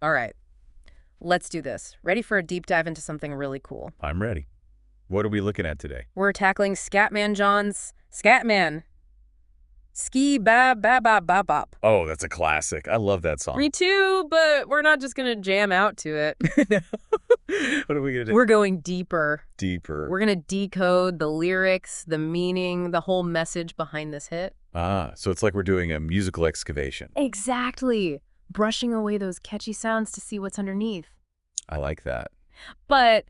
All right, let's do this. Ready for a deep dive into something really cool? I'm ready. What are we looking at today? We're tackling Scatman John's Scatman. Ski ba ba ba ba bop. Oh, that's a classic. I love that song. Me too, but we're not just gonna jam out to it. No. What are we going to do? We're going deeper. Deeper. We're gonna decode the lyrics, the meaning, the whole message behind this hit. So it's like we're doing a musical excavation. Exactly. Brushing away those catchy sounds to see what's underneath. I like that. But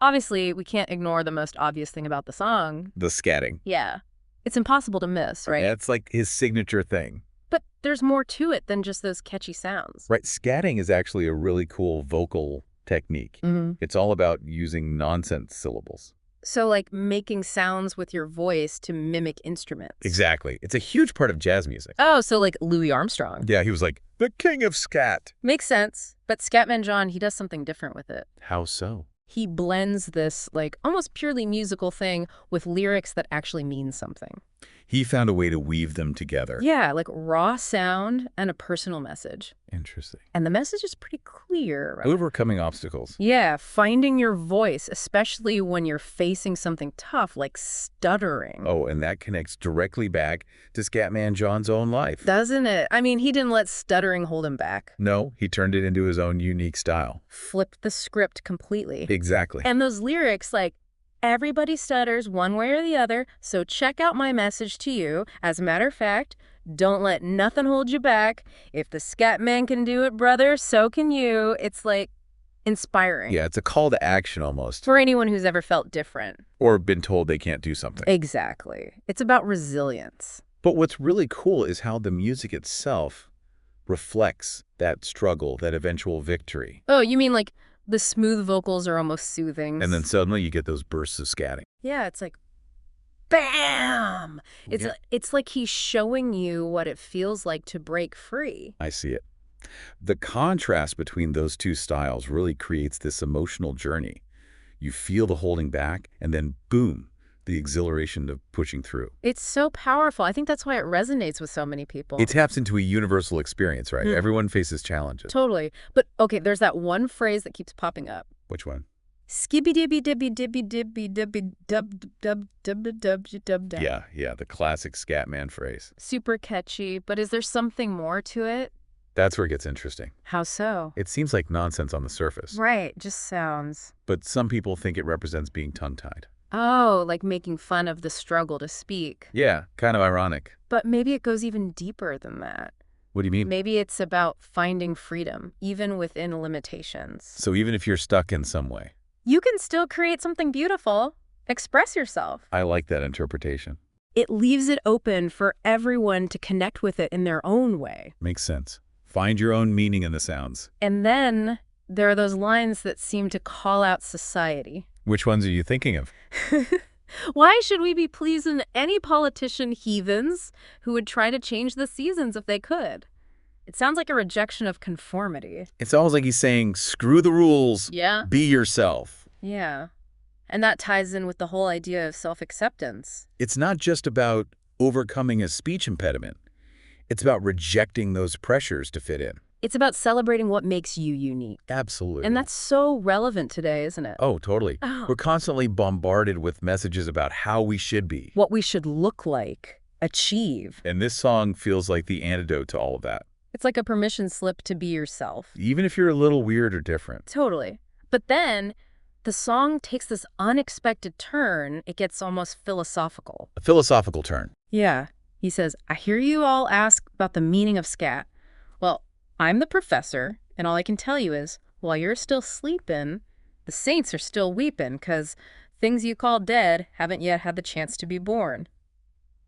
obviously, we can't ignore the most obvious thing about the song. The scatting. Yeah. It's impossible to miss, right? That's like his signature thing. But there's more to it than just those catchy sounds. Right. Scatting is actually a really cool vocal technique. Mm-hmm. It's all about using nonsense syllables. So like making sounds with your voice to mimic instruments. Exactly. It's a huge part of jazz music. Oh, so like Louis Armstrong. Yeah, he was like, the king of scat. Makes sense. But Scatman John, he does something different with it. How so? He blends this like almost purely musical thing with lyrics that actually mean something. He found a way to weave them together. Yeah, like raw sound and a personal message. Interesting. And the message is pretty clear. Right? Overcoming obstacles. Yeah, finding your voice, especially when you're facing something tough like stuttering. Oh, and that connects directly back to Scatman John's own life. Doesn't it? I mean, he didn't let stuttering hold him back. No, he turned it into his own unique style. Flipped the script completely. Exactly. And those lyrics like, everybody stutters one way or the other, so check out my message to you. As a matter of fact, don't let nothing hold you back. If the Scatman can do it, brother, so can you. It's like inspiring. Yeah, it's a call to action almost. For anyone who's ever felt different. Or been told they can't do something. Exactly. It's about resilience. But what's really cool is how the music itself reflects that struggle, that eventual victory. Oh, you mean like the smooth vocals are almost soothing. And then suddenly you get those bursts of scatting. Yeah, it's like, bam! Yeah. It's like he's showing you what it feels like to break free. I see it. The contrast between those two styles really creates this emotional journey. You feel the holding back, and then boom, the exhilaration of pushing through. It's so powerful. I think that's why it resonates with so many people. It taps into a universal experience, right? Everyone faces challenges. Totally. But okay, there's that one phrase that keeps popping up. Which one? Skibby dibby dibby dibby dibby dibby dub dub dub dub dub dub. Yeah, the classic Scatman phrase. Super catchy, but is there something more to it? That's where it gets interesting. How so? It seems like nonsense on the surface. Right, just sounds. But some people think it represents being tongue-tied. Oh, like making fun of the struggle to speak. Yeah, kind of ironic. But maybe it goes even deeper than that. What do you mean? Maybe it's about finding freedom, even within limitations. So even if you're stuck in some way. You can still create something beautiful. Express yourself. I like that interpretation. It leaves it open for everyone to connect with it in their own way. Makes sense. Find your own meaning in the sounds. And then there are those lines that seem to call out society. Which ones are you thinking of? Why should we be pleasing any politician heathens who would try to change the seasons if they could? It sounds like a rejection of conformity. It's almost like he's saying, screw the rules. Yeah. Be yourself. Yeah. And that ties in with the whole idea of self-acceptance. It's not just about overcoming a speech impediment. It's about rejecting those pressures to fit in. It's about celebrating what makes you unique. Absolutely. And that's so relevant today, isn't it? Oh, totally. Oh. We're constantly bombarded with messages about how we should be. What we should look like, achieve. And this song feels like the antidote to all of that. It's like a permission slip to be yourself. Even if you're a little weird or different. Totally. But then the song takes this unexpected turn. It gets almost philosophical. A philosophical turn. Yeah. He says, I hear you all ask about the meaning of scat. Well, I'm the professor, and all I can tell you is, while you're still sleeping, the saints are still weeping, 'cause things you call dead haven't yet had the chance to be born.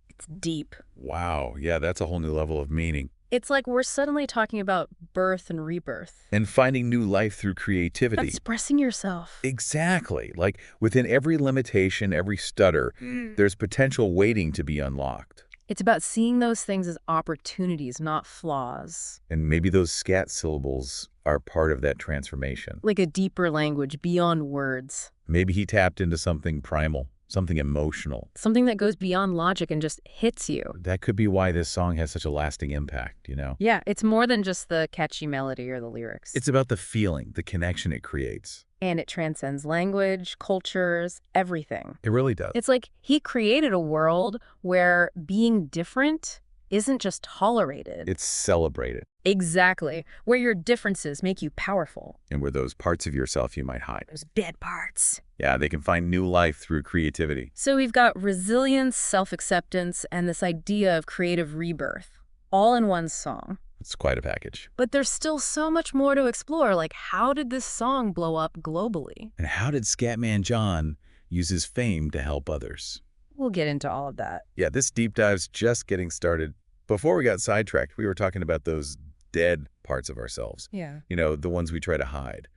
It's deep. Wow. Yeah, that's a whole new level of meaning. It's like we're suddenly talking about birth and rebirth. And finding new life through creativity. Expressing yourself. Exactly. Like within every limitation, every stutter, there's potential waiting to be unlocked. It's about seeing those things as opportunities, not flaws. And maybe those scat syllables are part of that transformation. Like a deeper language beyond words. Maybe he tapped into something primal, something emotional. Something that goes beyond logic and just hits you. That could be why this song has such a lasting impact, you know? Yeah, it's more than just the catchy melody or the lyrics. It's about the feeling, the connection it creates. And it transcends language, cultures, everything. It really does. It's like he created a world where being different isn't just tolerated. It's celebrated. Exactly. Where your differences make you powerful. And where those parts of yourself you might hide. Those dead parts. Yeah, they can find new life through creativity. So we've got resilience, self-acceptance, and this idea of creative rebirth, all in one song. It's quite a package. But there's still so much more to explore, like how did this song blow up globally? And how did Scatman John use his fame to help others? We'll get into all of that. Yeah, this deep dive's just getting started. Before we got sidetracked, we were talking about those dead parts of ourselves. Yeah. You know, the ones we try to hide.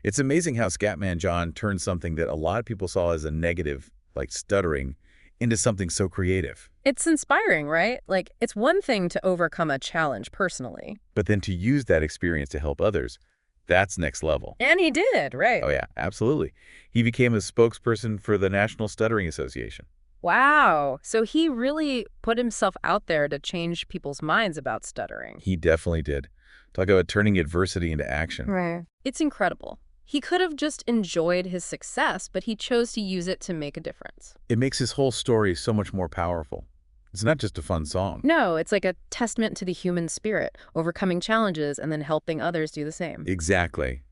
It's amazing how Scatman John turned something that a lot of people saw as a negative, like stuttering, into something so creative. It's inspiring, right? Like, it's one thing to overcome a challenge personally. But then to use that experience to help others, that's next level. And he did, right? Oh yeah, absolutely. He became a spokesperson for the National Stuttering Association. Wow. So he really put himself out there to change people's minds about stuttering. He definitely did. Talk about turning adversity into action. Right. It's incredible. He could have just enjoyed his success, but he chose to use it to make a difference. It makes his whole story so much more powerful. It's not just a fun song. No, it's like a testament to the human spirit, overcoming challenges and then helping others do the same. Exactly.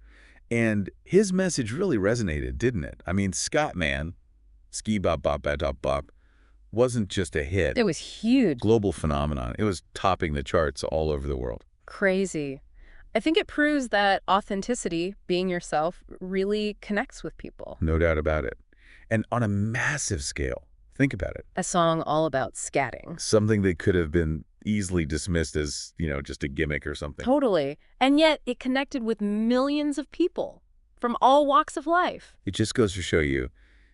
And his message really resonated, didn't it? I mean, Scatman, Ski Bop Bop Dop Bop, wasn't just a hit. It was huge. Global phenomenon. It was topping the charts all over the world. Crazy. I think it proves that authenticity, being yourself, really connects with people. No doubt about it. And on a massive scale, think about it. A song all about scatting. Something that could have been easily dismissed as, you know, just a gimmick or something. Totally. And yet it connected with millions of people from all walks of life. It just goes to show you,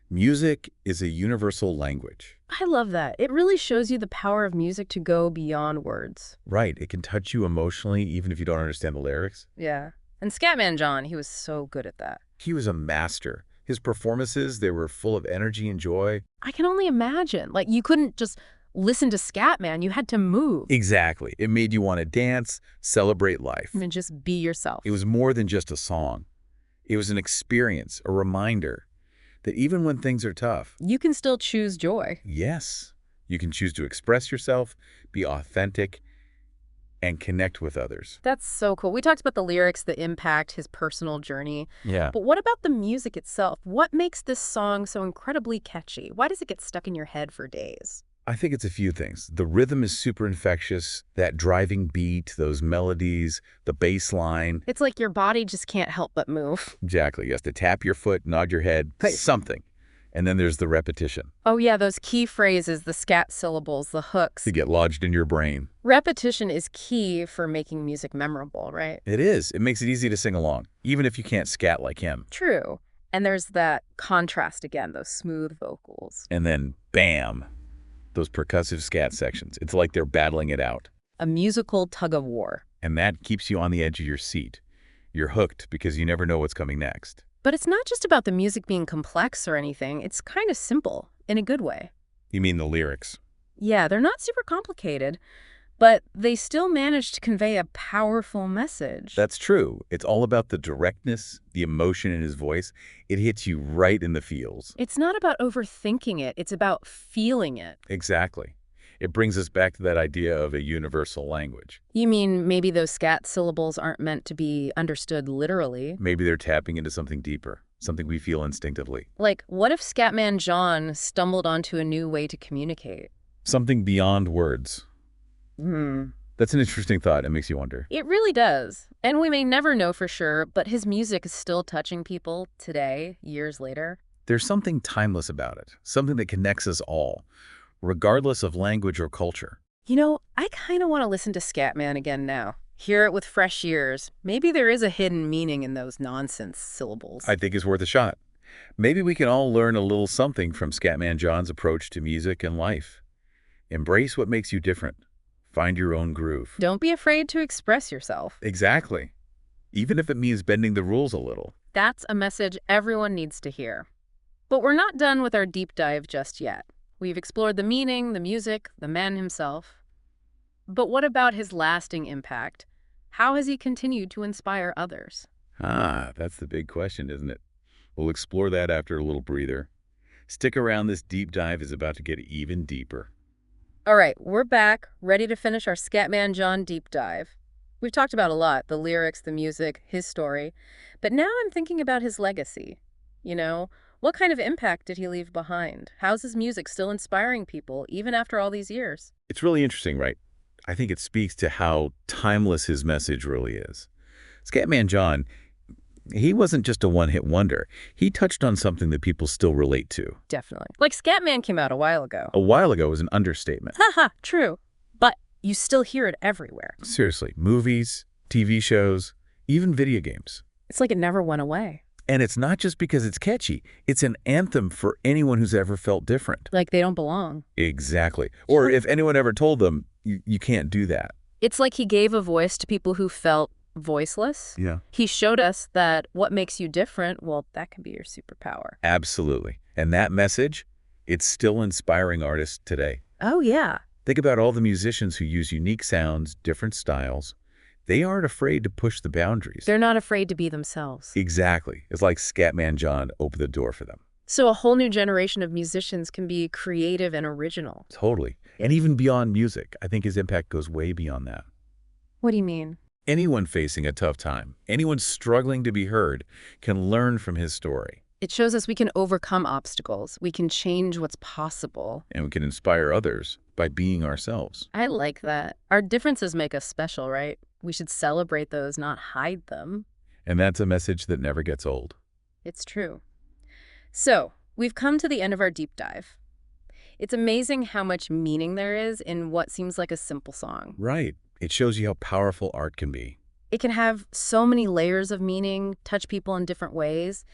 music is a universal language. I love that. It really shows you the power of music to go beyond words. Right. It can touch you emotionally even if you don't understand the lyrics. Yeah. And Scatman John, he was so good at that. He was a master. His performances, they were full of energy and joy. I can only imagine. Like, you couldn't just listen to Scatman. You had to move. Exactly. It made you want to dance, celebrate life. And just be yourself. It was more than just a song. It was an experience, a reminder that even when things are tough, you can still choose joy. yes, you can choose to express yourself, be authentic, and connect with others. That's so cool. We talked about the lyrics, the impact, his personal journey. Yeah. But what about the music itself? What makes this song so incredibly catchy? Why does it get stuck in your head for days? I think it's a few things. The rhythm is super infectious, that driving beat, those melodies, the bass line. It's like your body just can't help but move. Exactly. You have to tap your foot, nod your head, Right. something. And then there's the repetition. Oh yeah, those key phrases, the scat syllables, the hooks. To get lodged in your brain. Repetition is key for making music memorable, right? It is. It makes it easy to sing along, even if you can't scat like him. True. And there's that contrast again, those smooth vocals. And then, bam, those percussive scat sections. It's like they're battling it out. A musical tug of war. And that keeps you on the edge of your seat. You're hooked because you never know what's coming next. But it's not just about the music being complex or anything. It's kind of simple, in a good way. You mean the lyrics? Yeah, they're not super complicated, but they still manage to convey a powerful message. That's true. It's all about the directness, the emotion in his voice. It hits you right in the feels. It's not about overthinking it. It's about feeling it. Exactly. It brings us back to that idea of a universal language. You mean maybe those scat syllables aren't meant to be understood literally? Maybe they're tapping into something deeper, something we feel instinctively. Like, what if Scatman John stumbled onto a new way to communicate? Something beyond words. That's an interesting thought. It makes you wonder. It really does. And we may never know for sure, but his music is still touching people today, years later. There's something timeless about it, something that connects us all, regardless of language or culture. You know, I kind of want to listen to Scatman again now. Hear it with fresh ears. Maybe there is a hidden meaning in those nonsense syllables. I think it's worth a shot. Maybe we can all learn a little something from Scatman John's approach to music and life. Embrace what makes you different. Find your own groove. Don't be afraid to express yourself. Exactly. Even if it means bending the rules a little. That's a message everyone needs to hear. But we're not done with our deep dive just yet. We've explored the meaning, the music, the man himself. But what about his lasting impact? How has he continued to inspire others? Ah, that's the big question, isn't it? We'll explore that after a little breather. Stick around, this deep dive is about to get even deeper. All right, we're back, ready to finish our Scatman John deep dive. We've talked about a lot, the lyrics, the music, his story. But now I'm thinking about his legacy. You know, what kind of impact did he leave behind? How's his music still inspiring people, even after all these years? It's really interesting, right? I think it speaks to how timeless his message really is. Scatman John, he wasn't just a one-hit wonder. He touched on something that people still relate to. Definitely. Like Scatman came out a while ago. A while ago was an understatement. Haha, true. But you still hear it everywhere. Seriously, movies, TV shows, even video games. It's like it never went away. And it's not just because it's catchy. It's an anthem for anyone who's ever felt different. Like they don't belong. Exactly. Or if anyone ever told them, you can't do that. It's like he gave a voice to people who felt voiceless. Yeah. He showed us that what makes you different, well, that can be your superpower. Absolutely. And that message, it's still inspiring artists today. Oh, yeah. Think about all the musicians who use unique sounds, different styles. They aren't afraid to push the boundaries. They're not afraid to be themselves. Exactly. It's like Scatman John opened the door for them. So a whole new generation of musicians can be creative and original. Totally. And even beyond music, I think his impact goes way beyond that. What do you mean? Anyone facing a tough time, anyone struggling to be heard, can learn from his story. It shows us we can overcome obstacles. We can change what's possible. And we can inspire others by being ourselves. I like that. Our differences make us special, right? We should celebrate those, not hide them. And that's a message that never gets old. It's true. So, we've come to the end of our deep dive. It's amazing how much meaning there is in what seems like a simple song. Right. It shows you how powerful art can be. It can have so many layers of meaning, touch people in different ways,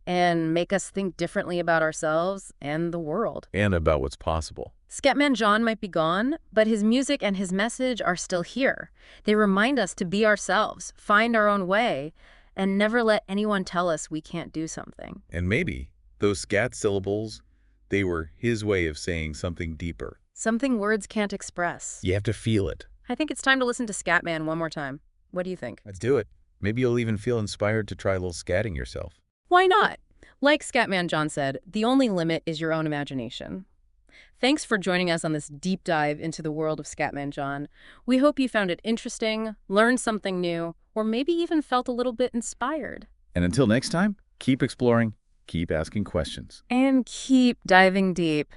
and make us think differently about ourselves and the world. And about what's possible. Scatman John might be gone, but his music and his message are still here. They remind us to be ourselves, find our own way, and never let anyone tell us we can't do something. And maybe those scat syllables, they were his way of saying something deeper. Something words can't express. You have to feel it. I think it's time to listen to Scatman one more time. What do you think? Let's do it. Maybe you'll even feel inspired to try a little scatting yourself. Why not? Like Scatman John said, the only limit is your own imagination. Thanks for joining us on this deep dive into the world of Scatman John. We hope you found it interesting, learned something new, or maybe even felt a little bit inspired. And until next time, keep exploring, keep asking questions. And keep diving deep.